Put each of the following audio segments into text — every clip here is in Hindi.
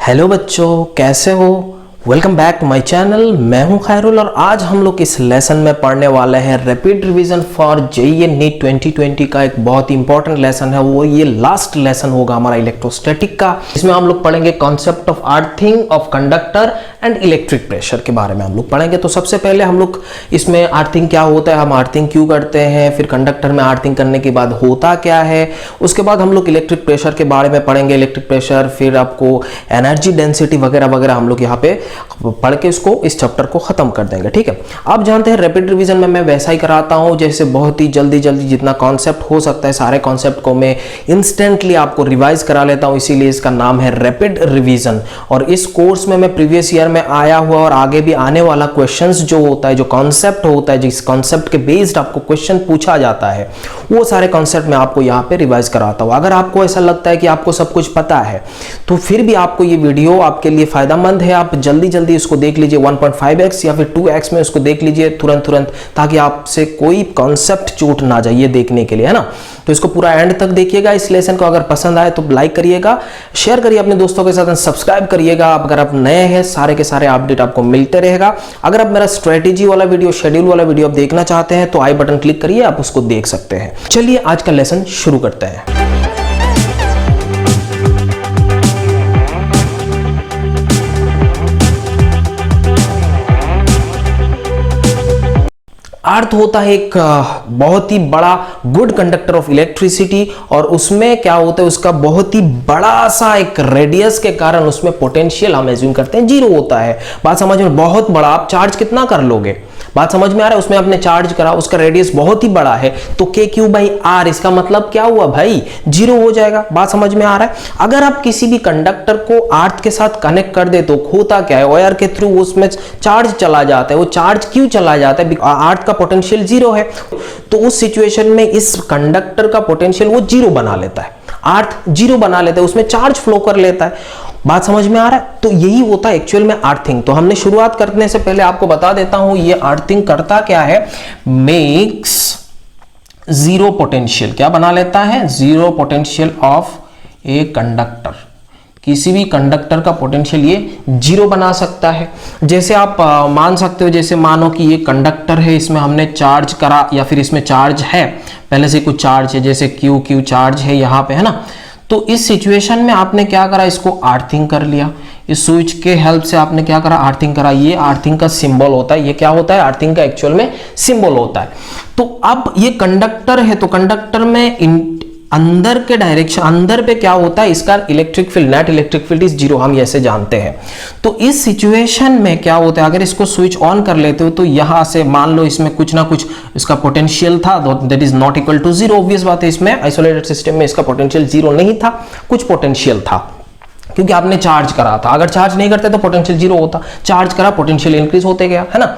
हेलो बच्चों, कैसे हो। Welcome back to my channel. मैं हूं खैरुल और आज हम लोग इस लेसन में पढ़ने वाले हैं rapid revision for JEE NEET 2020 का एक बहुत ही इंपॉर्टेंट लेसन है। वो ये लास्ट लेसन होगा हमारा इलेक्ट्रोस्टैटिक का। इसमें हम लोग पढ़ेंगे concept of earthing of conductor and electric pressure के बारे में हम लोग पढ़ेंगे। तो सबसे पहले हम लोग इसमें अर्थिंग क्या होता है, हम अर्थिंग क्यों करते हैं, फिर कंडक्टर में अर्थिंग करने के बाद होता क्या है, उसके बाद हम लोग इलेक्ट्रिक प्रेशर के बारे में पढ़ेंगे। इलेक्ट्रिक प्रेशर, फिर आपको एनर्जी डेंसिटी वगैरह वगैरह हम लोग यहाँ पे पढ़ के इसको इस चैप्टर को खत्म कर देंगे। ठीक है, आप जानते हैं रैपिड रिवीजन में मैं वैसा ही कराता हूं जैसे बहुत ही जल्दी जितना कॉन्सेप्ट हो सकता है सारे कॉन्सेप्ट को मैं इंस्टेंटली आपको रिवाइज करा लेता हूं, इसीलिए इसका नाम है रैपिड रिवीजन। और इस कोर्स में मैं प्रीवियस ईयर में आया हुआ और आगे भी आने वाला क्वेश्चंस जो होता है, जो कॉन्सेप्ट होता है, जिस कॉन्सेप्ट के बेस्ड आपको क्वेश्चन पूछा जाता है, वो सारे कॉन्सेप्ट मैं आपको यहाँ पे रिवाइज कराता हूँ। अगर आपको ऐसा लगता है कि आपको सब कुछ पता है तो फिर भी आपको ये वीडियो आपके लिए फायदेमंद है। आप जल्दी इसको देख लीजिए 1.5x या फिर 2x में उसको देख लीजिए तुरंत, ताकि आपसे कोई कॉन्सेप्ट छूट ना जाए, ये देखने के लिए, है ना। तो इसको पूरा एंड तक देखिएगा इस लेसन को। अगर पसंद आए तो लाइक करिएगा, शेयर करिए अपने दोस्तों के साथ, सब्सक्राइब करिएगा। अगर आप नए हैं, सारे के सारे अपडेट आपको मिलते रहेगा। अगर आप मेरा स्ट्रेटेजी वाला वीडियो, शेड्यूल वाला वीडियो आप देखना चाहते हैं तो आई बटन क्लिक करिए, आप उसको देख सकते हैं। चलिए आज का लेसन शुरू करते हैं। अर्थ होता है एक बहुत ही बड़ा गुड कंडक्टर ऑफ इलेक्ट्रिसिटी, और उसमें क्या होता है, उसका बहुत ही बड़ा सा एक रेडियस के कारण उसमें पोटेंशियल हम एज्यूम करते हैं 0 होता है। बात समझ में, बहुत बड़ा। आप चार्ज कितना कर लोगे, बात समझ में आ रहा है। उसमें आपने चार्ज करा, उसका रेडियस बहुत ही बड़ा है, तो k/r, इसका मतलब क्या हुआ भाई, 0 हो जाएगा। बात समझ में आ रहा है। अगर आप किसी भी कंडक्टर को अर्थ के साथ कनेक्ट कर दे तो होता क्या है, वायर के थ्रू उसमें चार्ज चला जाता है। वो चार्ज क्यों चला जाता है, अर्थ का पोटेंशियल 0 है, तो उस सिचुएशन में इस कंडक्टर का पोटेंशियल वो 0 बना लेता है, अर्थ 0 बना लेता है, उसमें चार्ज फ्लो कर लेता है। बात समझ में आ रहा है। तो यही होता है एक्चुअल में अर्थिंग। तो हमने शुरुआत करने से पहले आपको बता देता हूं ये अर्थिंग करता क्या है, मेक्स 0 पोटेंशियल, क्या बना लेता है, 0 पोटेंशियल ऑफ ए कंडक्टर। किसी भी कंडक्टर का पोटेंशियल ये 0 बना सकता है। जैसे आप मान सकते हो, जैसे मानो कि ये कंडक्टर है, इसमें हमने चार्ज करा या फिर इसमें चार्ज है, पहले से कुछ चार्ज है, जैसे Q चार्ज है यहाँ पे, है ना। तो इस सिचुएशन में आपने क्या करा, इसको अर्थिंग कर लिया। इस स्विच के हेल्प से आपने क्या करा, अर्थिंग करा। ये अर्थिंग का सिंबल होता है। ये क्या होता है, अर्थिंग का एक्चुअल में सिंबल होता है। तो अब ये कंडक्टर है, तो कंडक्टर में अंदर के डायरेक्शन, अंदर पे क्या होता है, इसका electric field, net electric field is 0, हम ऐसे जानते हैं। तो इस सिचुएशन में क्या होता है, अगर इसको स्विच ऑन कर लेते हो तो यहां से मान लो इसमें कुछ ना कुछ इसका पोटेंशियल था, that is not equal to 0। Obvious बात है, इसमें आइसोलेटेड सिस्टम में इसका पोटेंशियल 0 नहीं था, कुछ पोटेंशियल था, क्योंकि आपने चार्ज करा था। अगर चार्ज नहीं करते तो पोटेंशियल 0 होता, चार्ज करा, पोटेंशियल इंक्रीज होते गया, है ना।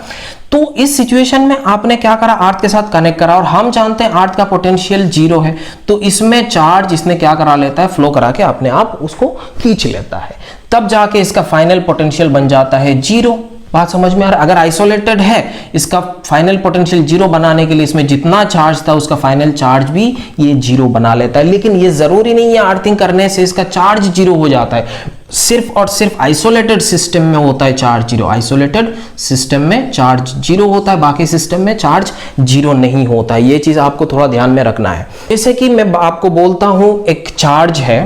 तो इस सिचुएशन में आपने क्या करा, अर्थ के साथ कनेक्ट करा, और हम जानते हैं अर्थ का पोटेंशियल 0 है, तो इसमें चार्ज इसने क्या करा लेता है, फ्लो करा के अपने आप उसको खींच लेता है, तब जाके इसका फाइनल पोटेंशियल बन जाता है 0। बात समझ में आ रहा है। अगर आइसोलेटेड है, इसका फाइनल पोटेंशियल 0 बनाने के लिए इसमें जितना चार्ज था उसका फाइनल चार्ज भी ये 0 बना लेता है। लेकिन ये जरूरी नहीं है अर्थिंग करने से इसका चार्ज 0 हो जाता है। सिर्फ और सिर्फ आइसोलेटेड सिस्टम में होता है चार्ज 0, आइसोलेटेड सिस्टम में चार्ज 0 होता है, बाकी सिस्टम में चार्ज 0 नहीं होता है। ये चीज आपको थोड़ा ध्यान में रखना है। जैसे कि मैं आपको बोलता हूं एक चार्ज है,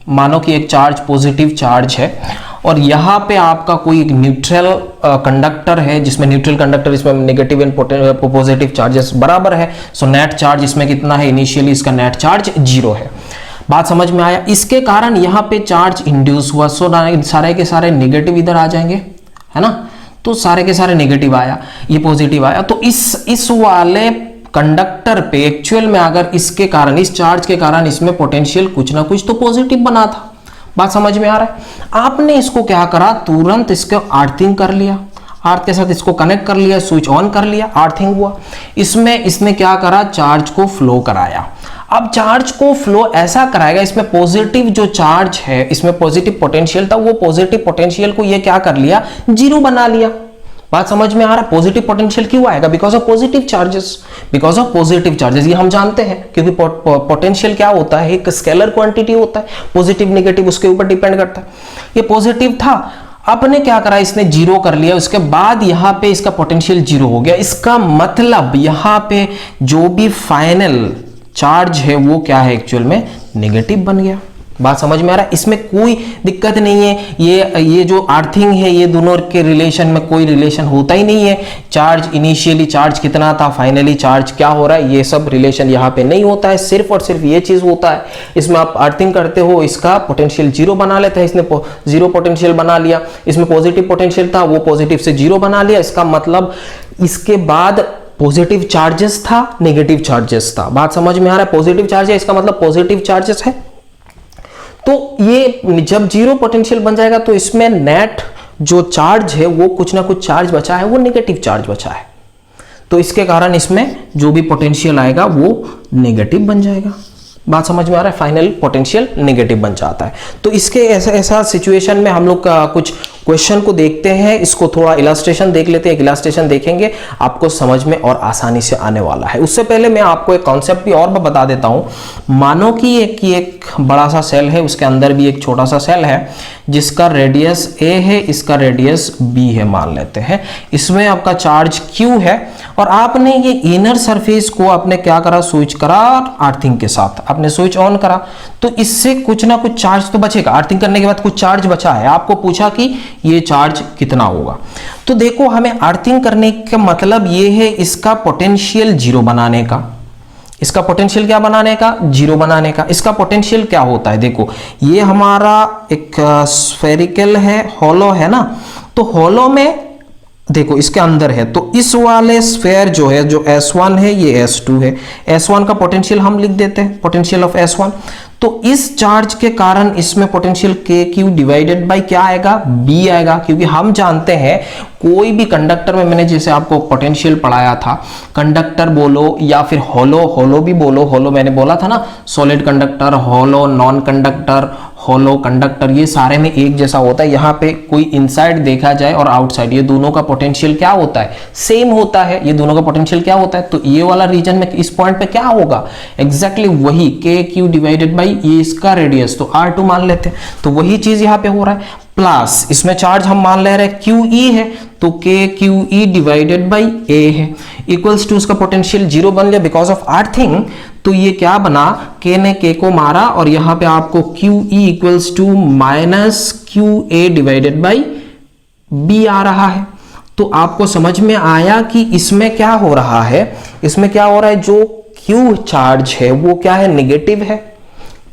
मानो कि एक चार्ज पॉजिटिव चार्ज है, और यहाँ पे आपका कोई न्यूट्रल कंडक्टर है, जिसमें न्यूट्रल कंडक्टर, इसमें नेगेटिव एंड पॉजिटिव चार्जेस बराबर है। सो नेट चार्ज इसमें कितना है, इनिशियली इसका नेट चार्ज 0 है। बात समझ में आया। इसके कारण यहाँ पे चार्ज इंड्यूस हुआ, सो सारे के सारे नेगेटिव इधर आ जाएंगे, है ना। तो सारे के सारे नेगेटिव आया, ये पॉजिटिव आया। तो इस वाले कंडक्टर पे एक्चुअल में अगर इसके कारण, इस चार्ज के कारण इसमें पोटेंशियल कुछ ना कुछ तो पॉजिटिव बना था। बात समझ में आ रहा है। आपने इसको क्या करा, तुरंत इसको अर्थिंग कर लिया, अर्थ के साथ इसको कनेक्ट कर लिया, स्विच ऑन कर लिया, अर्थिंग हुआ। इसमें इसने क्या करा, चार्ज को फ्लो कराया। अब चार्ज को फ्लो ऐसा कराएगा, इसमें पॉजिटिव जो चार्ज है, इसमें पॉजिटिव पोटेंशियल था, वो पॉजिटिव पोटेंशियल को ये क्या कर लिया, 0 बना लिया। बात समझ में आ रहा है? पॉजिटिव पोटेंशियल क्यों आएगा? Because of positive charges, because of positive charges, ये हम जानते हैं, क्योंकि पोटेंशियल क्या होता है, एक स्केलर क्वांटिटी होता है, पॉजिटिव नेगेटिव उसके ऊपर डिपेंड करता है। ये पॉजिटिव था, आपने क्या करा, इसने जीरो कर लिया, उसके बाद यहां पे इसका पोटेंशियल जीरो हो गया। इसका मतलब यहां पे जो भी फाइनल चार्ज है वो क्या है, एक्चुअल में नेगेटिव बन गया। बात समझ में आ रहा है? इसमें कोई दिक्कत नहीं है। ये जो अर्थिंग है, ये दोनों के रिलेशन में कोई रिलेशन होता ही नहीं है। चार्ज इनिशियली चार्ज कितना था, फाइनली चार्ज क्या हो रहा है, ये सब रिलेशन यहाँ पे नहीं होता है। सिर्फ और सिर्फ ये चीज होता है, इसमें आप अर्थिंग करते हो, इसका पोटेंशियल जीरो बना लेते हैं, इसने जीरो पोटेंशियल बना लिया। इसमें पॉजिटिव पोटेंशियल था, वो पॉजिटिव से जीरो बना लिया। इसका मतलब इसके बाद पॉजिटिव चार्जेस था, नेगेटिव चार्जेस था। बात समझ में आ रहा है? पॉजिटिव चार्ज है, इसका मतलब पॉजिटिव चार्जेस है। तो ये जब जीरो पोटेंशियल बन जाएगा तो इसमें नेट जो चार्ज है वो कुछ ना कुछ चार्ज बचा है, वो नेगेटिव चार्ज बचा है। तो इसके कारण इसमें जो भी पोटेंशियल आएगा वो नेगेटिव बन जाएगा। बात समझ में आ रहा है? फाइनल पोटेंशियल नेगेटिव बन जाता है। तो इसके ऐसा सिचुएशन में हम लोग कुछ क्वेश्चन को देखते हैं, इसको थोड़ा इलास्ट्रेशन देख लेते हैं। एक इलास्ट्रेशन देखेंगे, आपको समझ में और आसानी से आने वाला है। उससे पहले मैं आपको एक कॉन्सेप्ट भी और बता देता हूं। मानो कि एक बड़ा सा सेल है, उसके अंदर भी एक छोटा सा सेल है जिसका रेडियस a है, इसका रेडियस b है मान लेते हैं। इसमें आपका चार्ज q है और आपने ये इनर सरफेस को आपने क्या करा, स्विच करा अर्थिंग के साथ, आपने स्विच ऑन करा, तो इससे कुछ ना कुछ चार्ज तो बचेगा। अर्थिंग करने के बाद कुछ चार्ज बचा है, आपको पूछा कि ये चार्ज कितना होगा। तो देखो, हमें अर्थिंग करने का मतलब ये है इसका पोटेंशियल जीरो बनाने का। इसका पोटेंशियल क्या बनाने का, जीरो बनाने का। इसका पोटेंशियल क्या होता है, देखो ये हमारा एक स्फेरिकल है, हॉलो है ना, तो हॉलो में देखो इसके अंदर है, तो इस वाले स्फेयर जो है, जो S1 है ये S2 है। S1 का पोटेंशियल हम लिख देते हैं, पोटेंशियल ऑफ S1। तो इस चार्ज के कारण इसमें पोटेंशियल KQ डिवाइडेड बाय क्या आएगा, B आएगा। क्योंकि हम जानते हैं कोई भी कंडक्टर में, मैंने जैसे आपको पोटेंशियल पढ़ाया था, कंडक्टर बोलो या फिर होलो भी बोलो, होलो मैंने बोला था ना, सॉलिड कंडक्टर, होलो, नॉन कंडक्टर, होलो कंडक्टर, ये सारे में एक जैसा होता है। यहाँ पे कोई इनसाइड देखा जाए और आउटसाइड, ये दोनों का पोटेंशियल क्या होता है, सेम होता है। ये दोनों का पोटेंशियल क्या होता है, तो ये वाला रीजन में इस पॉइंट पे क्या होगा, एग्जैक्टली वही KQ डिवाइडेड बाई ये इसका रेडियस, तो R2 मान लेते हैं। तो वही चीज यहाँ पे हो रहा है। प्लस इसमें चार्ज हम मान ले रहे हैं QE है, तो KQE डिवाइडेड बाई A है, इक्वल्स टू उसका पोटेंशियल जीरो बन गया बिकॉज ऑफ अर्थिंग। तो ये क्या बना, K ने K को मारा और यहां पे आपको QE equals to minus QA divided by B आ रहा है। तो आपको समझ में आया कि इसमें क्या हो रहा है, इसमें क्या हो रहा है, जो Q चार्ज है वो क्या है, नेगेटिव है।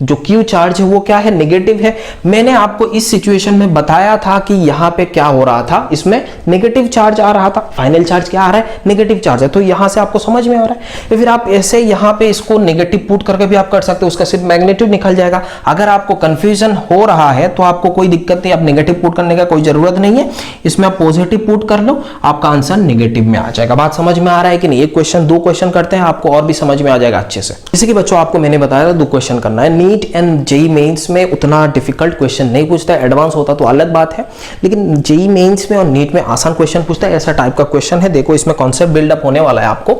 जो Q चार्ज है वो क्या है, नेगेटिव है। मैंने आपको इस सिचुएशन में बताया था कि यहां पे क्या हो रहा था, इसमें नेगेटिव चार्ज आ रहा था, फाइनल चार्ज क्या आ रहा है, नेगेटिव चार्ज है। तो यहां से आपको समझ में आ रहा है। फिर आप ऐसे यहां पे इसको नेगेटिव पुट करके भी आप कर सकते हो, उसका सिर्फ मैग्नीट्यूड निकल जाएगा। अगर आपको कंफ्यूजन हो रहा है तो आपको कोई दिक्कत नहीं, आप नेगेटिव पुट करने का कोई जरूरत नहीं है, इसमें आप पॉजिटिव पुट कर लो, आपका आंसर नेगेटिव में आ जाएगा। बात समझ में आ रहा है कि नहीं? एक क्वेश्चन, दो क्वेश्चन करते हैं, आपको और भी समझ में आ जाएगा अच्छे से। जैसे कि बच्चों आपको मैंने बताया था 2 क्वेश्चन करना है। नीट एंड जेई मेंस में उतना डिफिकल्ट क्वेश्चन नहीं पूछता है, एडवांस होता तो अलग बात है, लेकिन जेई मेंस में और नीट में आसान क्वेश्चन पूछता है। ऐसा टाइप का क्वेश्चन है। देखो इसमें कॉन्सेप्ट बिल्डअप होने वाला है आपको।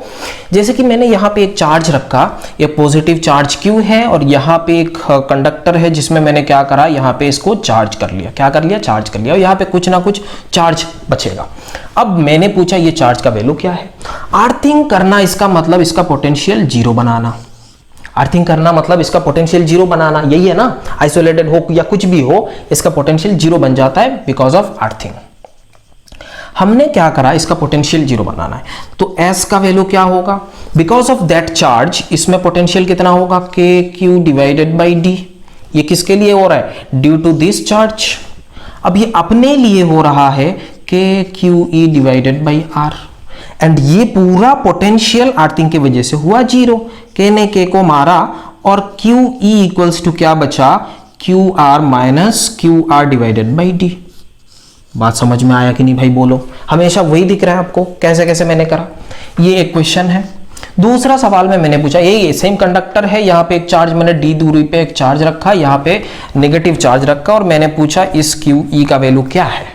जैसे कि मैंने यहाँ पे एक चार्ज रखा, ये पॉजिटिव चार्ज Q है और यहाँ पे एक कंडक्टर है जिसमें मैंने क्या करा, यहाँ पे इसको चार्ज कर लिया। क्या कर लिया, चार्ज कर लिया, और यहाँ पे कुछ ना कुछ चार्ज बचेगा। अब मैंने पूछा ये चार्ज का वैल्यू क्या है। अर्थिंग करना इसका मतलब इसका पोटेंशियल जीरो बनाना। अर्थिंग करना मतलब इसका पोटेंशियल जीरो बनाना, यही है ना। आइसोलेटेड हो या कुछ भी हो, इसका पोटेंशियल जीरो बन जाता है बिकॉज ऑफ अर्थिंग। हमने क्या करा, इसका पोटेंशियल जीरो बनाना है, तो S का वैल्यू क्या होगा, बिकॉज ऑफ दैट चार्ज इसमें पोटेंशियल कितना होगा, KQ डिवाइडेड बाई D। ये किसके लिए हो रहा है, ड्यू टू दिस चार्ज। अब ये अपने लिए हो रहा है KQE divided by R, and ये पूरा पोटेंशियल अर्थिंग की वजह से हुआ जीरो। K ने K को मारा और QE इक्वल्स टू क्या बचा, QR minus QR divided by D। बात समझ में आया कि नहीं भाई, बोलो। हमेशा वही दिख रहा है आपको, कैसे कैसे मैंने करा। ये एक क्वेश्चन है। दूसरा सवाल में मैंने पूछा, यही सेम कंडक्टर है, यहाँ पे एक चार्ज मैंने D दूरी पे एक चार्ज रखा, यहाँ पे नेगेटिव चार्ज रखा, और मैंने पूछा इस QE का वैल्यू क्या है।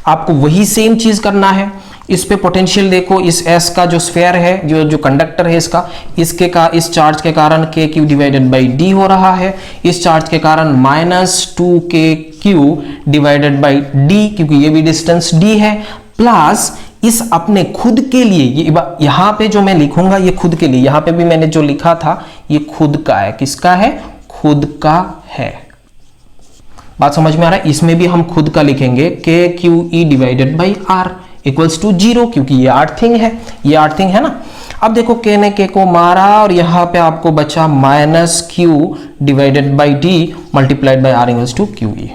आपको वही सेम चीज करना है। इस पे पोटेंशियल देखो, इस S का जो स्फीयर है, जो कंडक्टर है इसका, इस चार्ज के कारण KQ डिवाइडेड बाई D हो रहा है, इस चार्ज के कारण -2KQ डिवाइडेड बाई D, क्योंकि ये भी डिस्टेंस D है, प्लस इस अपने खुद के लिए, यहां पे जो मैं लिखूंगा ये खुद के लिए, यहां पे भी मैंने जो लिखा था ये खुद का है, किसका है? खुद का है। बात समझ में आ रहा है? इसमें भी हम खुद का लिखेंगे KQE divided by R equals to 0, क्योंकि ये अर्थिंग है, ये अर्थिंग है ना। अब देखो K ने K को मारा और यहां पे आपको बचा -Q divided by D multiplied by R equals to QE।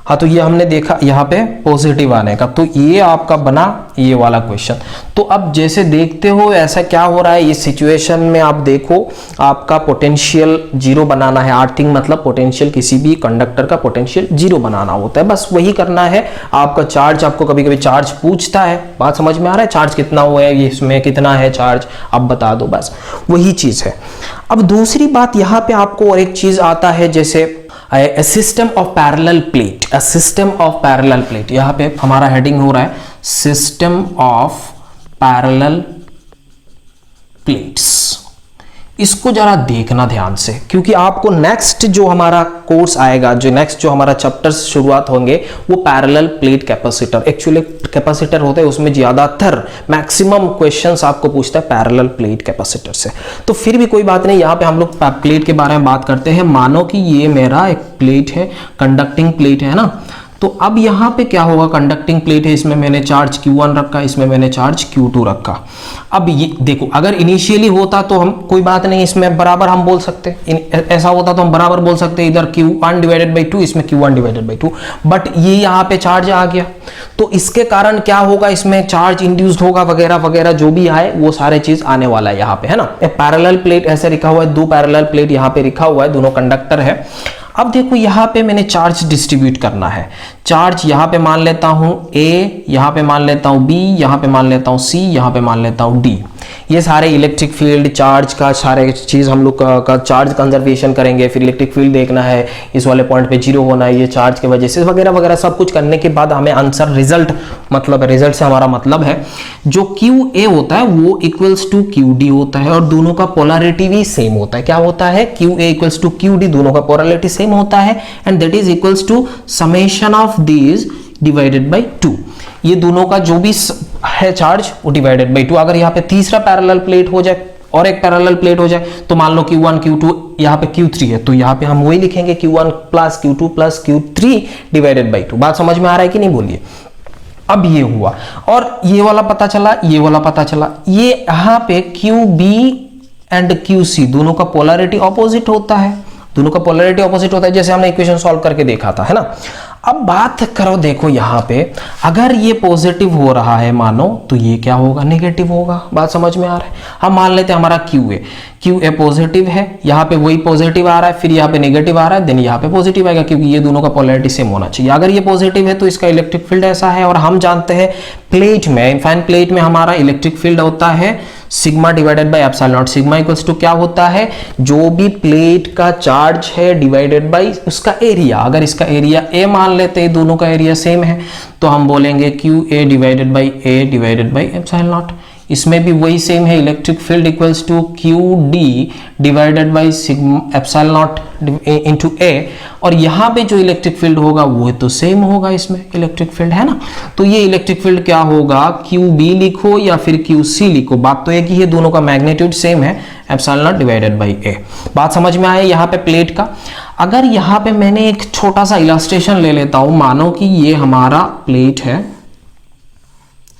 हाँ, तो ये हमने देखा यहाँ पे पॉजिटिव आने का, तो ये आपका बना ये वाला क्वेश्चन। तो अब जैसे देखते हो ऐसा क्या हो रहा है इस सिचुएशन में, आप देखो आपका पोटेंशियल 0 बनाना है। अर्थिंग मतलब पोटेंशियल, किसी भी कंडक्टर का पोटेंशियल 0 बनाना होता है, बस वही करना है। आपका चार्ज, आपको कभी कभी चार्ज पूछता है, बात समझ में आ रहा है? चार्ज कितना हुआ है, इसमें कितना है चार्ज, अब बता दो, बस वही चीज है। अब दूसरी बात यहाँ पे आपको और एक चीज आता है, जैसे a system of parallel plate, a system of parallel plate, यहाँ पे हमारा हेडिंग हो रहा है system of parallel plates। इसको जरा देखना ध्यान से, क्योंकि आपको नेक्स्ट जो हमारा कोर्स आएगा, जो नेक्स्ट जो हमारा चैप्टर शुरुआत होंगे वो parallel plate capacitor. Actually capacitor होते हैं उसमें ज्यादातर मैक्सिमम क्वेश्चंस आपको पूछता है पैरेलल प्लेट कैपेसिटर से। तो फिर भी कोई बात नहीं, यहाँ पे हम लोग प्लेट के बारे में बात करते हैं। मानो कि ये मेरा एक प्लेट है, कंडक्टिंग प्लेट है ना, तो अब यहाँ पे क्या होगा, कंडक्टिंग प्लेट है, इसमें मैंने चार्ज Q1 रखा, इसमें मैंने चार्ज Q2 रखा। अब ये देखो, अगर इनिशियली होता तो हम कोई बात नहीं, इसमें बराबर हम बोल सकते, ऐसा होता तो हम बराबर बोल सकते, इधर Q1 डिवाइडेड बाई 2, इसमें Q1 डिवाइडेड बाई 2, बट ये यहाँ पे चार्ज आ गया, तो इसके कारण क्या होगा, इसमें चार्ज इंड्यूस्ड होगा वगैरह वगैरह, जो भी आए वो सारे चीज आने वाला है यहाँ पे, है ना। पैरेलल प्लेट ऐसे लिखा हुआ है, 2 पैरेलल प्लेट यहाँ पे लिखा हुआ है, दोनों कंडक्टर है। अब देखो यहाँ पे मैंने चार्ज डिस्ट्रीब्यूट करना है, चार्ज यहाँ पे मान लेता हूँ A, यहाँ पे मान लेता हूँ B, यहाँ पे मान लेता हूँ C, यहाँ पे मान लेता हूँ D। ये सारे इलेक्ट्रिक फील्ड, चार्ज का सारे चीज हम लोग का चार्ज कंजर्वेशन करेंगे, फिर इलेक्ट्रिक फील्ड देखना है, इस वाले पॉइंट पे 0 होना है ये चार्ज की वजह से, वगैरह वगैरह सब कुछ करने के बाद हमें आंसर रिजल्ट, मतलब रिजल्ट से हमारा मतलब है जो QA होता है वो इक्वल्स टू QD होता है, और दोनों का पोलैरिटी भी सेम होता है। क्या होता है? QA इक्वल्स टू QD, दोनों का पोलैरिटी सेम होता है, and that is equals to summation of these divided by 2। ये दोनों का जो भी है चार्ज वो डिवाइडेड बाई 2। अगर यहाँ पे तीसरा पैरेलल प्लेट हो जाए और एक पैरेलल प्लेट हो जाए, तो मान लो Q1 Q2, यहाँ पे Q3 है, तो यहाँ पे हम वही लिखेंगे Q1 plus Q2 plus Q3 divided by 2। बात समझ में आ रहा है कि नहीं, बोलिए। अब ये हुआ और ये वाला पता चला, ये वाला पता चला, ये यहाँ पे QB एंड QC दोनों का पोलैरिटी ऑपोजिट होता है, दोनों का पोलैरिटी ऑपोजिट होता है, जैसे हमने इक्वेशन सॉल्व करके देखा था, है ना। अब बात करो, देखो यहाँ पे अगर ये पॉजिटिव हो रहा है मानो, तो ये क्या होगा, नेगेटिव होगा। बात समझ में आ रहा है? हम मान लेते हैं हमारा QA पॉजिटिव है, यहाँ पे वही पॉजिटिव आ रहा है, फिर यहाँ पे नेगेटिव आ रहा है, देन यहाँ पे पॉजिटिव आएगा, क्योंकि ये दोनों का पोलैरिटी सेम होना चाहिए। अगर ये पॉजिटिव है तो इसका इलेक्ट्रिक फील्ड ऐसा है, और हम जानते हैं प्लेट में, इनफाइनाइट प्लेट में हमारा इलेक्ट्रिक फील्ड होता है sigma divided by epsilon not. Sigma equals to क्या होता है, जो भी प्लेट का चार्ज है डिवाइडेड बाई उसका एरिया। अगर इसका एरिया A मान लेते हैं, दोनों का एरिया सेम है, तो हम बोलेंगे QA divided by A divided by epsilon naught. इसमें भी वही सेम है, electric field equals to QD divided by sigma epsilon naught into A, और यहाँ पे जो इलेक्ट्रिक फील्ड होगा वो तो सेम होगा, इसमें इलेक्ट्रिक फील्ड है ना। तो ये इलेक्ट्रिक फील्ड क्या होगा, QB लिखो या फिर QC लिखो, बात तो एक ही है, दोनों का मैग्नीट्यूड सेम है, epsilon not divided by A। बात समझ में आया यहाँ पे प्लेट का। अगर यहाँ पे मैंने एक छोटा सा इलस्ट्रेशन ले लेता हूं, मानो कि ये हमारा प्लेट है,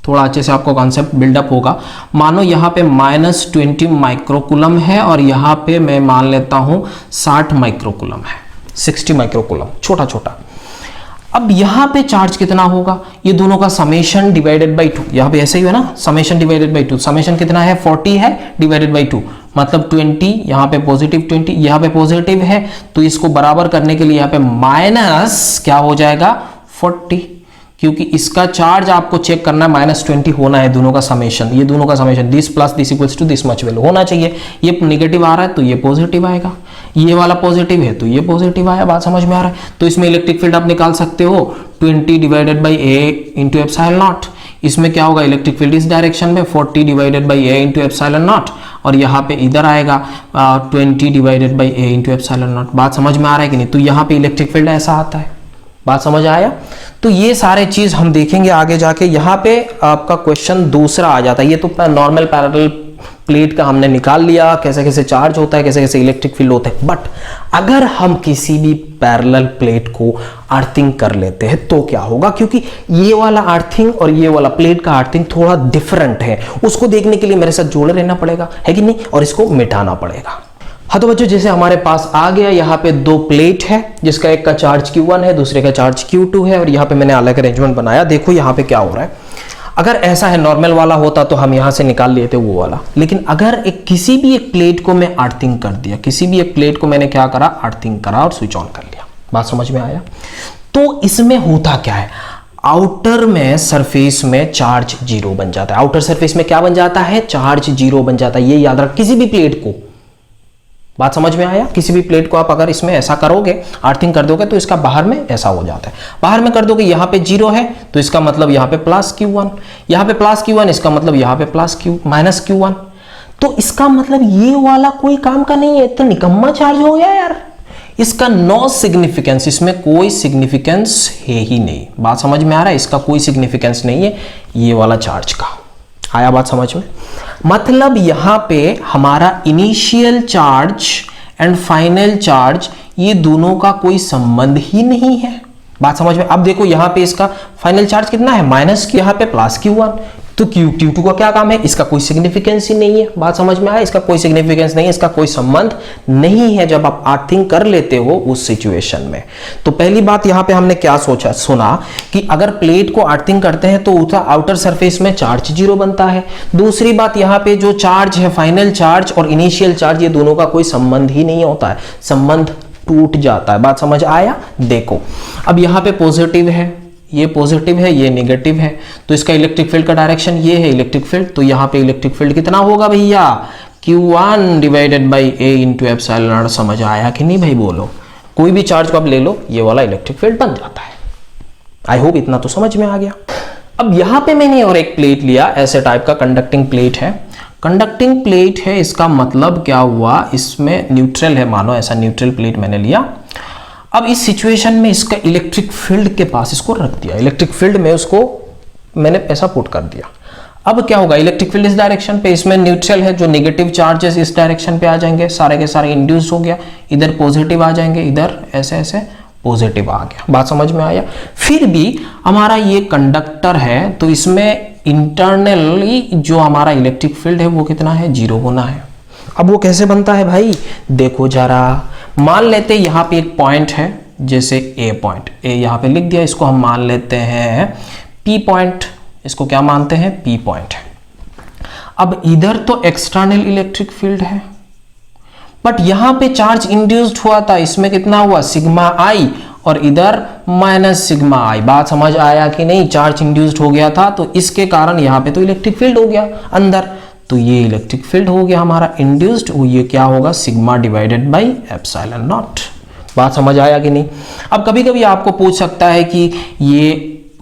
थोड़ा अच्छे से आपको कॉन्सेप्ट बिल्डअप होगा। मानो यहाँ पे -20 माइक्रोकुलम है, और यहाँ पे मैं मान लेता हूं 60 माइक्रोकुलम है, 60 माइक्रोकुलम, छोटा छोटा। अब यहाँ पे चार्ज कितना होगा, ये दोनों का समेशन डिवाइडेड बाई 2, यहाँ पे ऐसे ही है ना, समेशन डिवाइडेड बाई 2। समेशन कितना है, 40 है डिवाइडेड बाई 2, मतलब 20, यहाँ पे पॉजिटिव 20, यहाँ पे पॉजिटिव है, तो इसको बराबर करने के लिए यहाँ पे माइनस क्या हो जाएगा, 40, क्योंकि इसका चार्ज आपको चेक करना है, -20 होना है, दोनों का समेशन, ये दोनों का summation, this plus this equals to this much value होना चाहिए। ये नेगेटिव आ रहा है तो ये पॉजिटिव आएगा, ये वाला पॉजिटिव है तो ये पॉजिटिव आया। बात समझ में आ रहा है? तो इसमें इलेक्ट्रिक फील्ड आप निकाल सकते हो 20 divided by A into epsilon naught. इसमें क्या होगा, इलेक्ट्रिक फील्ड इस डायरेक्शन में 40 divided by A into epsilon not, और यहाँ पे इधर आएगा 20 divided by A into epsilon not. बात समझ में आ रहा है कि नहीं? तो यहाँ पे इलेक्ट्रिक फील्ड ऐसा आता है। बात समझ आया? तो ये सारे चीज हम देखेंगे आगे जाके। यहाँ पे आपका क्वेश्चन दूसरा आ जाता है। ये तो नॉर्मल पैरेलल प्लेट का हमने निकाल लिया, कैसे कैसे चार्ज होता है, कैसे कैसे इलेक्ट्रिक फील्ड होता है। बट अगर हम किसी भी पैरेलल प्लेट को अर्थिंग कर लेते हैं तो क्या होगा, क्योंकि ये वाला अर्थिंग और ये वाला प्लेट का अर्थिंग थोड़ा डिफरेंट है, उसको देखने के लिए मेरे साथ जोड़े रहना पड़ेगा, है कि नहीं, और इसको मिटाना पड़ेगा। हाँ तो बच्चों, जैसे हमारे पास आ गया, यहाँ पे दो प्लेट है जिसका एक का चार्ज Q1 है, दूसरे का चार्ज Q2 है, और यहाँ पे मैंने अलग अरेंजमेंट बनाया। देखो यहाँ पे क्या हो रहा है। अगर ऐसा है, नॉर्मल वाला होता तो हम यहाँ से निकाल लेते वो वाला, लेकिन अगर किसी भी एक प्लेट को मैं अर्थिंग कर दिया, किसी भी एक प्लेट को मैंने क्या करा, अर्थिंग करा और स्विच ऑन कर लिया। बात समझ में आया? तो इसमें होता क्या है, आउटर में सरफेस में चार्ज 0 बन जाता है। आउटर सरफेस में क्या बन जाता है, चार्ज 0 बन जाता है। ये याद रख, किसी भी प्लेट को। बात समझ में आया? किसी भी प्लेट को आप अगर इसमें ऐसा करोगे, अर्थिंग कर दोगे, तो इसका बाहर में ऐसा हो जाता है। बाहर में कर दोगे, यहाँ पे 0 है तो इसका मतलब यहाँ पे प्लस Q1, यहाँ पे प्लस Q1, इसका मतलब यहाँ पे माइनस Q1। तो इसका मतलब ये वाला कोई काम का नहीं है, तो निकम्मा चार्ज हो गया यार। इसका नो सिग्निफिकेंस, इसमें कोई सिग्निफिकेंस है ही नहीं। बात समझ में आ रहा है? इसका कोई सिग्निफिकेंस नहीं है ये वाला चार्ज का। आया बात समझ में? मतलब यहां पे हमारा initial charge and final charge, ये दोनों का कोई संबंध ही नहीं है। बात समझ में? अब देखो यहाँ पे इसका फाइनल चार्ज कितना है, माइनस, यहाँ पे प्लस Q1, तो Q2 का क्या काम है, इसका कोई सिग्निफिकेंस ही नहीं है। बात समझ में आया? इसका कोई सिग्निफिकेंस नहीं है, इसका कोई संबंध नहीं है जब आप अर्थिंग कर लेते हो उस सिचुएशन में। तो पहली बात यहाँ पे हमने क्या सुना कि अगर प्लेट को अर्थिंग करते हैं तो उसका आउटर सरफेस में चार्ज 0 बनता है। दूसरी बात, यहाँ पे जो चार्ज है, फाइनल चार्ज और इनिशियल चार्ज, ये दोनों का कोई संबंध ही नहीं होता है, संबंध टूट जाता है। बात समझ आया? देखो अब यहाँ पे पॉजिटिव है, ये पॉजिटिव है, ये नेगेटिव है, तो इसका इलेक्ट्रिक फील्ड का डायरेक्शन ये है इलेक्ट्रिक फील्ड। तो यहाँ पे इलेक्ट्रिक फील्ड कितना होगा भैया, Q1 divided by A into epsilon not. समझ आया कि नहीं भाई? बोलो। कोई भी चार्ज को आप ले लो, ये वाला इलेक्ट्रिक फील्ड बन जाता है। आई होप इतना तो समझ में आ गया। अब यहाँ पे मैंने और एक प्लेट लिया, ऐसे टाइप का कंडक्टिंग प्लेट है। कंडक्टिंग प्लेट है, इसका मतलब क्या हुआ, इसमें न्यूट्रल है, मानो ऐसा न्यूट्रल प्लेट मैंने लिया। अब इस सिचुएशन में इसका इलेक्ट्रिक फील्ड के पास इसको रख दिया, इलेक्ट्रिक फील्ड में उसको मैंने ऐसा पुट कर दिया। अब क्या होगा, इलेक्ट्रिक फील्ड इस डायरेक्शन पे, इसमें न्यूट्रल है, जो नेगेटिव चार्जेस इस डायरेक्शन पे आ जाएंगे, सारे के सारे इंड्यूस हो गया, इधर पॉजिटिव आ जाएंगे, इधर ऐसे ऐसे पॉजिटिव आ गया। बात समझ में आया? फिर भी हमारा ये कंडक्टर है, तो इसमें इंटरनली जो हमारा इलेक्ट्रिक फील्ड है वो कितना है, 0 होना है। अब वो कैसे बनता है भाई, देखो जरा। मान लेते हैं यहाँ पे एक पॉइंट है, जैसे ए पॉइंट, ए यहाँ पे लिख दिया, इसको हम मान लेते हैं पी पॉइंट। इसको क्या मानते हैं, पी पॉइंट है। अब इधर तो एक्सटर्नल इलेक्ट्रिक फील्ड है, बट यहां पे चार्ज इंड्यूस्ड हुआ था, इसमें कितना हुआ, सिग्मा आई, और इधर माइनस सिग्मा आई। बात समझ आया कि नहीं? चार्ज इंड्यूस्ड हो गया था, तो इसके कारण यहाँ पे तो इलेक्ट्रिक फील्ड हो गया अंदर, तो ये इलेक्ट्रिक फील्ड हो गया हमारा इंड्यूस्ड। ये क्या होगा, sigma divided by epsilon not. बात समझ आया कि नहीं? अब कभी कभी आपको पूछ सकता है कि ये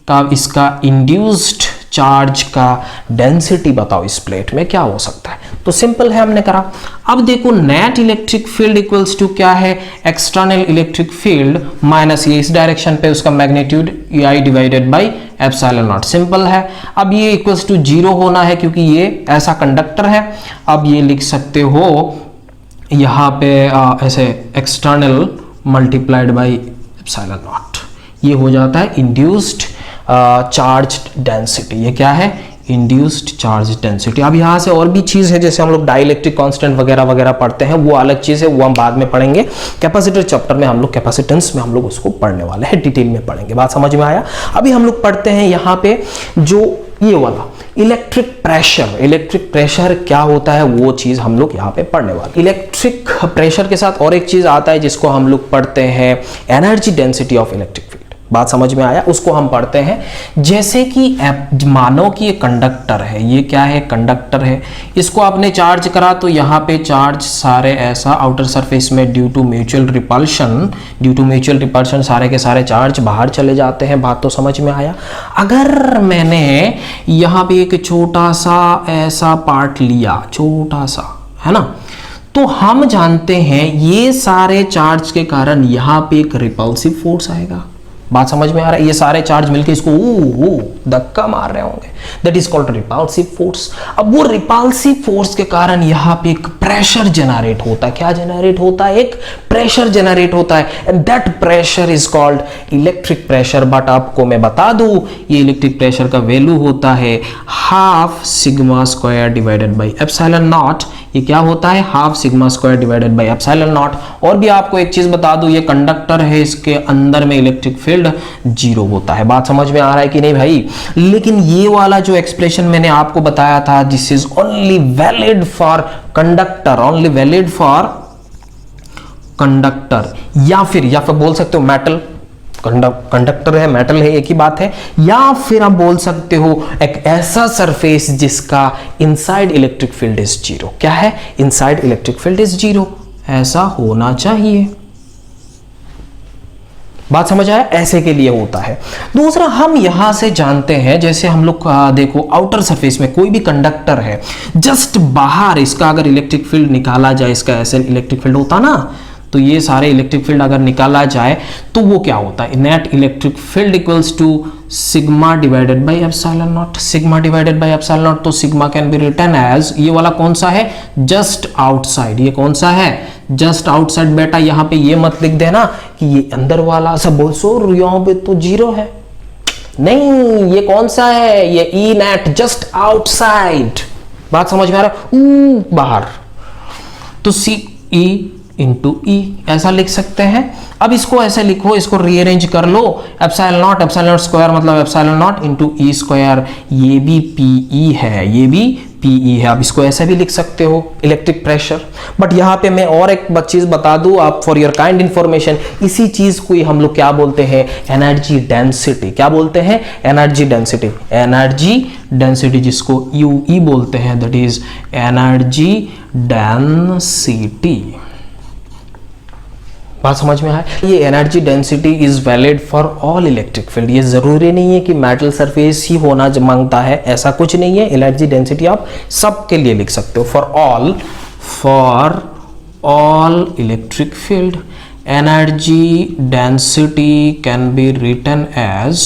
का इसका इंड्यूस्ड चार्ज का डेंसिटी बताओ, इस प्लेट में क्या हो सकता है। तो सिंपल है, हमने करा। अब देखो, net electric field equals to क्या है, एक्सटर्नल इलेक्ट्रिक फील्ड माइनस ये इस डायरेक्शन पे उसका magnitude I divided by epsilon not. Simple है। अब ये इक्वल्स टू 0 होना है, क्योंकि ये ऐसा कंडक्टर है। अब ये लिख सकते हो यहाँ पे ऐसे external multiplied by epsilon not, ये हो जाता है इंड्यूस्ड चार्ज डेंसिटी। ये क्या है, इंड्यूस्ड चार्ज डेंसिटी। अब यहाँ से और भी चीज है, जैसे हम लोग डाइलेक्ट्रिक कांस्टेंट वगैरह वगैरह पढ़ते हैं, वो अलग चीज है, वो हम बाद में पढ़ेंगे। कैपेसिटर चैप्टर में हम लोग कैपेसिटेंस में हम लोग उसको पढ़ने वाले हैं, डिटेल में पढ़ेंगे। बात समझ में आया? अभी हम लोग पढ़ते हैं यहाँ पे जो ये वाला इलेक्ट्रिक प्रेशर। इलेक्ट्रिक प्रेशर क्या होता है, वो चीज हम लोग यहाँ पे पढ़ने वाले। इलेक्ट्रिक प्रेशर के साथ और एक चीज आता है जिसको हम लोग पढ़ते हैं, energy density of electric field. बात समझ में आया? उसको हम पढ़ते हैं। जैसे कि मानो कि ये कंडक्टर है, ये क्या है? कंडक्टर है। इसको आपने चार्ज करा तो यहाँ पे चार्ज सारे ऐसा आउटर सरफेस में ड्यू टू म्यूचुअल रिपल्शन सारे के सारे चार्ज बाहर चले जाते हैं। बात तो समझ में आया? अगर मैंने यहाँ पे एक छोटा सा ऐसा पार्ट लिया, छोटा सा, है ना, तो हम जानते हैं ये सारे चार्ज के कारण यहाँ पे एक रिपल्सिव फोर्स आएगा। बात समझ में आ रहा है? ये सारे चार्ज मिलके इसको धक्का मार रहे होंगे, that is called repulsive force. अब वो रिपल्सिव फोर्स के कारण यहाँ पे एक प्रेशर जनरेट होता है। क्या जनरेट होता है? एक प्रेशर जनरेट होता है, and that pressure is called electric pressure. But आपको मैं बता दूं, ये इलेक्ट्रिक प्रेशर का वैल्यू होता है half sigma square divided by epsilon not. ये क्या होता है? Half sigma square divided by epsilon not. और भी आपको एक चीज बता दूं, ये कंडक्टर है, इसके अंदर में इलेक्ट्रिक फील्ड 0 होता है। बात समझ में आ रहा है कि नहीं भाई? लेकिन ये वाला जो एक्सप्रेशन मैंने आपको बताया था, this is only valid for conductor, only valid for conductor, या फिर बोल सकते हो मेटल। कंडक्टर है, मेटल है, एक ही बात है। या फिर आप बोल सकते हो एक ऐसा सरफेस जिसका इनसाइड इलेक्ट्रिक फील्ड इज 0। क्या है? इनसाइड इलेक्ट्रिक फील्ड इज 0, ऐसा होना चाहिए। बात समझ आया? ऐसे के लिए होता है। दूसरा, हम यहां से जानते हैं, जैसे हम लोग देखो आउटर सरफेस में कोई भी कंडक्टर है, जस्ट बाहर इसका अगर इलेक्ट्रिक फील्ड निकाला जाए, इसका ऐसे इलेक्ट्रिक फील्ड होता ना, तो ये सारे इलेक्ट्रिक फील्ड अगर निकाला जाए तो वो क्या होता है? Net electric field equals to sigma divided by epsilon not. Sigma divided by epsilon not, तो sigma can be written as, ये वाला कौन सा है? Just outside. ये कौन सा है? Just outside. बेटा यहाँ पे ये मत लिख देना कि ये अंदर वाला, सब बोल सो यहाँ पे तो 0 है। नहीं, ये कौन सा है? ये ई नेट, जस्ट आउटसाइड। बात समझ में आ रहा है? बाहर। तो सी ई इंटू ई ऐसा लिख सकते हैं। अब इसको ऐसे लिखो, इसको रीअरेंज कर लो, एप्सिलॉन नॉट स्क्वायर मतलब epsilon not into E square. ये भी पीई है, ये भी पीई है। आप इसको ऐसे भी लिख सकते हो, इलेक्ट्रिक प्रेशर। बट यहाँ पे मैं और एक चीज बता दूं आप, फॉर योर काइंड इंफॉर्मेशन, इसी चीज को ही हम लोग क्या बोलते हैं? Energy density. क्या बोलते हैं? Energy density. एनर्जी डेंसिटी जिसको यूई बोलते हैं, दैट इज एनर्जी डेंसिटी। बात समझ में आया? ये energy density is valid for all electric field. ये जरूरी नहीं है कि मेटल सरफेस ही होना मांगता है, ऐसा कुछ नहीं है। एनर्जी डेंसिटी आप सबके लिए लिख सकते हो, for all electric field energy density can be written as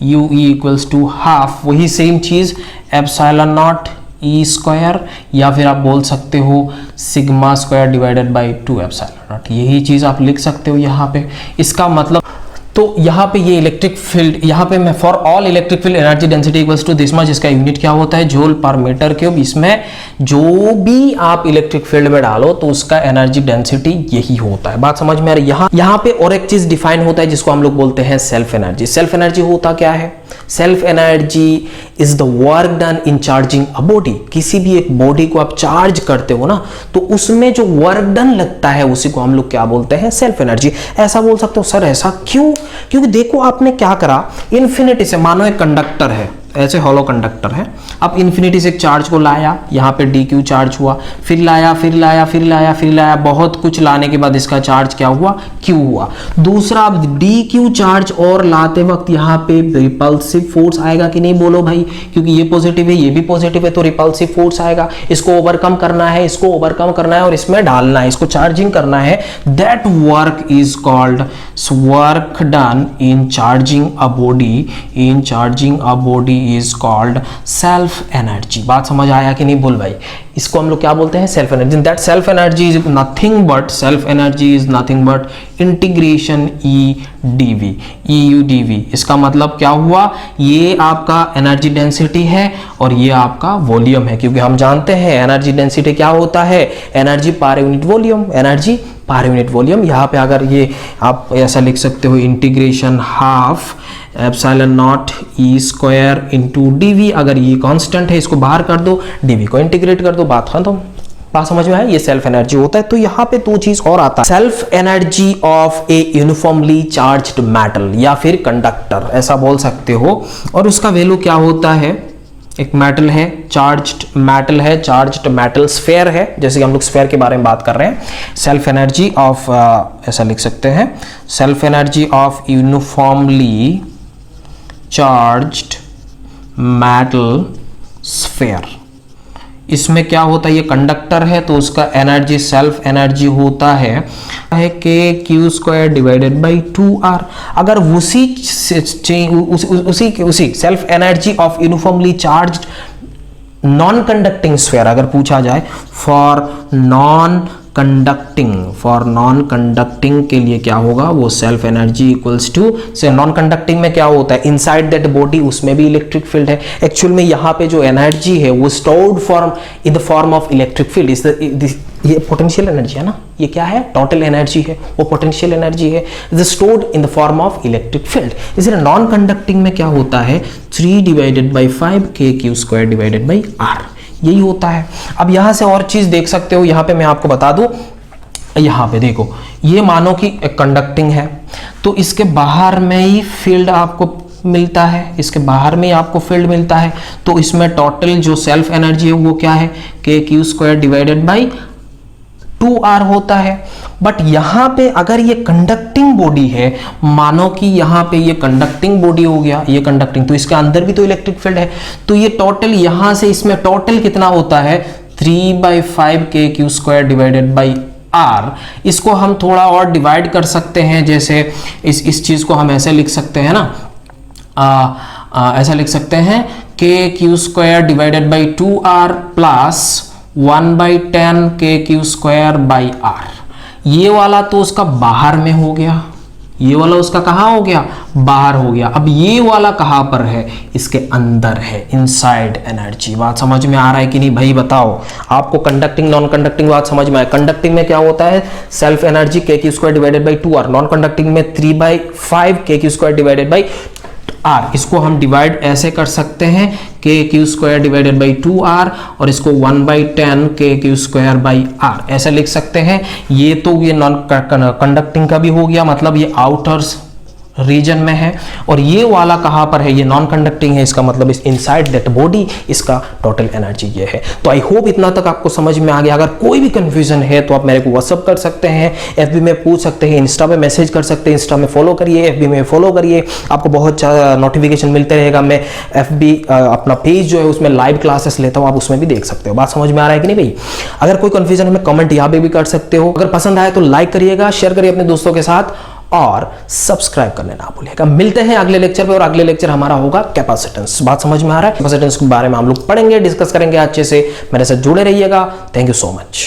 UE equals to half, वही सेम चीज एप्सिलॉन नॉट ई स्क्वायर, या फिर आप बोल सकते हो sigma square divided by 2 epsilon naught. यही चीज आप लिख सकते हो यहाँ पे। इसका मतलब तो यहाँ पे ये इलेक्ट्रिक फील्ड, यहाँ पे मैं for all electric field energy density equals to this much, इसका यूनिट क्या होता है? जूल पर मीटर क्यूब। इसमें जो भी आप इलेक्ट्रिक फील्ड में डालो तो उसका एनर्जी डेंसिटी यही होता है। बात समझ में आ रही है? यहाँ पे और एक चीज डिफाइन होता है जिसको हम लोग बोलते हैं सेल्फ एनर्जी। सेल्फ एनर्जी होता क्या है? Self energy is the work done in charging a body. किसी भी एक बॉडी को आप चार्ज करते हो ना, तो उसमें जो वर्क डन लगता है उसी को हम लोग क्या बोलते हैं? Self energy. ऐसा बोल सकते हो सर ऐसा क्यों? क्योंकि देखो आपने क्या करा, इन्फिनिटी से, मानो एक कंडक्टर है, ऐसे हॉलो कंडक्टर है, अब इन्फिनिटी से एक चार्ज को लाया, यहाँ पे डी क्यू चार्ज हुआ, फिर लाया, बहुत कुछ लाने के बाद इसका चार्ज क्या हुआ? क्यू हुआ। दूसरा, अब डी क्यू चार्ज और लाते वक्त यहाँ पे रिपल्सिव फोर्स आएगा कि नहीं? बोलो भाई, क्योंकि ये पॉजिटिव है, ये भी पॉजिटिव है, तो रिपल्सिव फोर्स आएगा। इसको ओवरकम करना है, और इसमें डालना है, इसको चार्जिंग करना है। That work is called work done in charging a body is called self energy. बात समझ आया कि नहीं? बोल भाई, इसको हम लोग क्या बोलते हैं? Self energy. That self energy is nothing but integration E U DV. इसका मतलब क्या हुआ? ये आपका एनर्जी डेंसिटी है और ये आपका वॉल्यूम है, क्योंकि हम जानते हैं एनर्जी डेंसिटी क्या होता है? Energy per unit volume, energy per unit volume. यहाँ पे अगर ये आप ऐसा लिख सकते हो, integration half epsilon naught E square into DV. अगर ये कांस्टेंट है, इसको बाहर कर दो, डीवी को इंटीग्रेट कर दो, बात खत्म। बात समझ में आया, ये सेल्फ एनर्जी होता है। तो यहाँ पे दो चीज और आता है, self energy of A uniformly charged metal या फिर कंडक्टर ऐसा बोल सकते हो। और उसका वैल्यू क्या होता है, एक मेटल है, चार्ज्ड मेटल है, चार्ज्ड मेटल स्फेयर है, जैसे कि हम लोग स्फेयर के बारे में बात कर रहे हैं। सेल्फ एनर्जी ऑफ ऐसा लिख सकते हैं, self energy of uniformly charged metal sphere. इसमें क्या होता है, ये कंडक्टर है तो उसका एनर्जी सेल्फ एनर्जी होता है के Q square divided by 2r। अगर उसी self energy of uniformly charged non conducting sphere अगर पूछा जाए, फॉर नॉन कंडक्टिंग के लिए क्या होगा, वो सेल्फ एनर्जी इक्वल्स टू से नॉन कंडक्टिंग में क्या होता है, इनसाइड दैट बॉडी उसमें भी इलेक्ट्रिक फील्ड है। एक्चुअल में यहाँ पे जो एनर्जी है वो stored form in the form of electric field. ये पोटेंशियल एनर्जी है ना, ये क्या है, टोटल एनर्जी है, वो पोटेंशियल एनर्जी है, is stored in the form of electric field. इसलिए नॉन कंडक्टिंग में क्या होता है, 3 divided by 5 K Q square divided by R, यही होता है। अब यहां से और चीज देख सकते हो, यहां पे मैं आपको बता दूं, यहां पे देखो, ये मानो कि कंडक्टिंग है तो इसके बाहर में ही फील्ड आपको मिलता है, इसके बाहर में आपको फील्ड मिलता है, तो इसमें टोटल जो सेल्फ एनर्जी है वो क्या है, के Q square divided by 2r होता है। बट यहां पे अगर ये कंडक्टिंग बॉडी है, मानो कि यहां पे ये कंडक्टिंग बॉडी हो गया, ये कंडक्टिंग, तो इसके अंदर भी तो इलेक्ट्रिक फील्ड है, तो ये टोटल यहां से इसमें टोटल कितना होता है, 3/5 K Q square divided by R. इसको हम थोड़ा और डिवाइड कर सकते हैं, जैसे इस चीज को हम ऐसे लिख सकते हैं ना, ऐसा लिख सकते हैं के Q square divided by 2r plus 1/10 के क्यू स्क्वायर बाई आर। ये वाला तो उसका बाहर में हो गया, ये वाला उसका कहाँ हो गया, बाहर हो गया। अब ये वाला कहाँ पर है, इसके अंदर है, इनसाइड एनर्जी। बात समझ में आ रहा है कि नहीं भाई, बताओ आपको कंडक्टिंग नॉन कंडक्टिंग बात समझ में आए। कंडक्टिंग में क्या होता है, सेल्फ एनर्जी के Q square divided by 2r, non conducting में 3/5 K Q square divided by r। इसको हम डिवाइड ऐसे कर सकते हैं, के Q square divided by 2r, और इसको 1/10 के क्यू स्क्वायर बाई r ऐसे लिख सकते हैं। ये तो ये नॉन कंडक्टिंग का भी हो गया, मतलब ये आउटर्स रीजन में है, और ये वाला कहां पर है, ये नॉन कंडक्टिंग है, इसका मतलब इस इनसाइड दैट बॉडी इसका टोटल एनर्जी ये है। तो आई होप इतना तक आपको समझ में आ गया। अगर कोई भी कंफ्यूजन है तो आप मेरे को व्हाट्सअप कर सकते हैं, एफबी में पूछ सकते हैं, इंस्टा पे मैसेज कर सकते हैं, इंस्टा में फॉलो करिए, एफबी में फॉलो करिए, आपको बहुत नोटिफिकेशन मिलते रहेगा। मैं एफबी अपना पेज जो है उसमें लाइव क्लासेस लेता हूँ, आप उसमें भी देख सकते हो। बात समझ में आ रहा है कि नहीं भाई? अगर कोई कंफ्यूजन है, कमेंट यहाँ पे भी कर सकते हो। अगर पसंद आए तो लाइक करिएगा, शेयर करिए अपने दोस्तों के साथ, और सब्सक्राइब करने ना भूलिएगा। मिलते हैं अगले लेक्चर पे, और अगले लेक्चर हमारा होगा कैपेसिटेंस। बात समझ में आ रहा है? कैपेसिटेंस के बारे में हम लोग पढ़ेंगे, डिस्कस करेंगे अच्छे से। मेरे साथ जुड़े रहिएगा। Thank you so much.